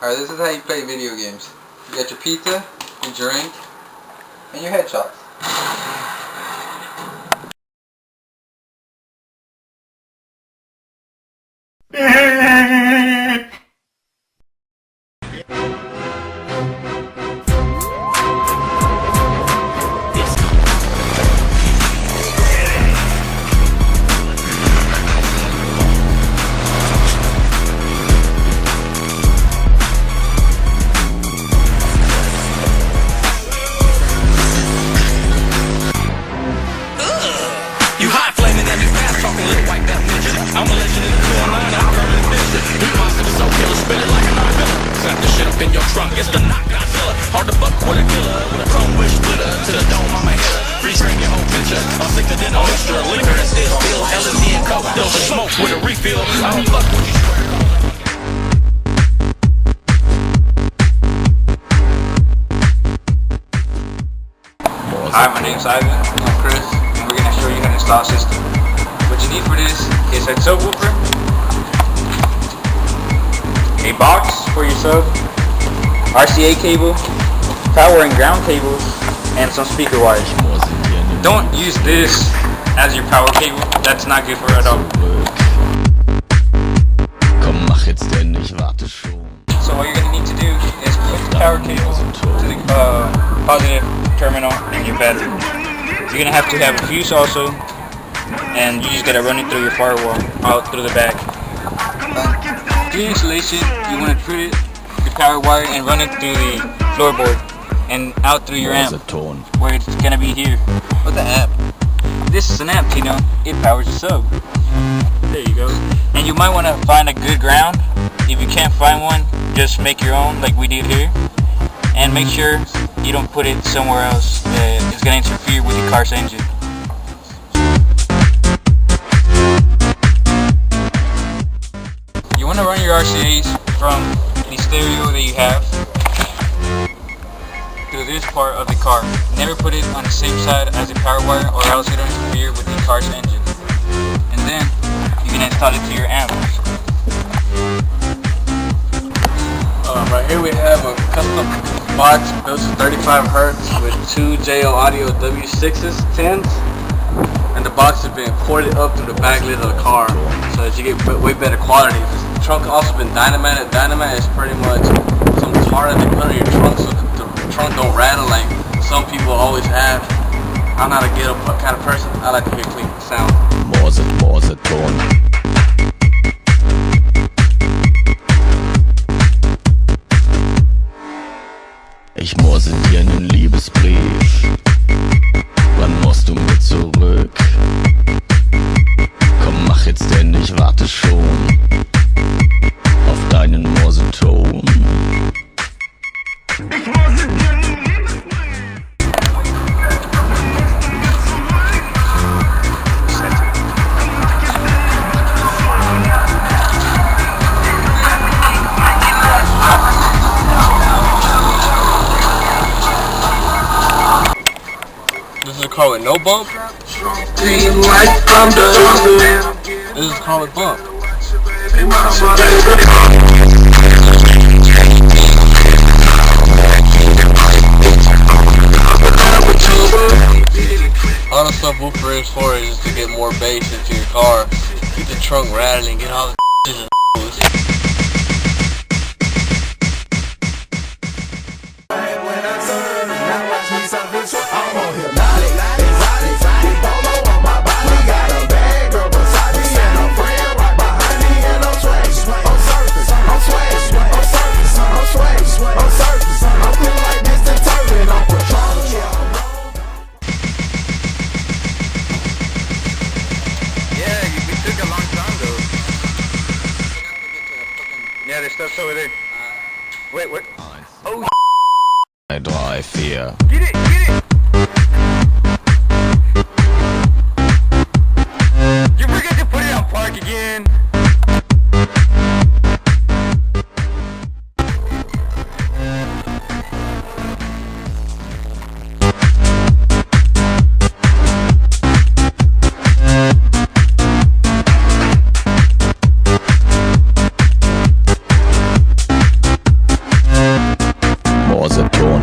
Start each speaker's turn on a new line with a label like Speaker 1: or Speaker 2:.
Speaker 1: Alright, this is how you play video games. You got your pizza, your drink, and your headshots.
Speaker 2: I'm a legend in the cool line, I'm permanent vision. Hip hop is so killer, spit it like a non-villain. Slap the shit up in your trunk, it's the knock Godzilla. Hard to fuck with a killer, with a chrome wish splitter. To the dome, I'm a hitter, free-screen your whole picture. I'm sicker than a mixture of liquor and still feel LSD and coke, fill the smoke with a refill. I don't fuck with you swear.
Speaker 1: Hi, my name's Ivan. I'm Chris, and we're gonna show you how to install a system. What you need for this is a subwoofer, a box for your sub, RCA cable, power and ground cables, and some speaker wires. Don't use this as your power cable. That's not good for it at all. So what you're gonna need to do is put the power cable to the positive terminal in your battery. You're gonna have to have a fuse also. And you just gotta run it through your firewall, out through the back. During installation, you want to put it, your power wire, and run it through the floorboard and out through your amp, where it's gonna be here. What's the amp? This is an amp, you know. It powers the sub. There you go. And you might want to find a good ground. If you can't find one, just make your own, like we did here. And make sure you don't put it somewhere else that is gonna interfere with your car's engine. You want to run your RCAs from the stereo that you have to this part of the car. Never put it on the same side as the power wire, or else it'll interfere with the car's engine. And then you can install it to your amp. Right here we have a custom box built to 35 Hz with two JL Audio W6s, 10s. And the box has been ported up through the back lid of the car so that you get way better quality. The trunk also been dynamited. Dynamite is pretty much some tar that they put on your trunk so the trunk don't rattle like some people always have. I'm not a get up kind of person. I like to hear clean sound.
Speaker 3: Morse-Ton. Ich morse dir nen Liebesbrief. Wann musst du mit zurück? Komm, mach jetzt denn, ich warte schon auf deinen Morseton. Ich morse dir nen Liebesbrief.
Speaker 1: This is called no bump. This is called bump. All the subwoofer is for is to get more bass into your car, keep the trunk rattling, get all the Yeah, there's stuff over there. Wait, what? Oh,
Speaker 3: 3, 4.
Speaker 1: get it, get it! You forget to put it on park again.
Speaker 3: Morseton.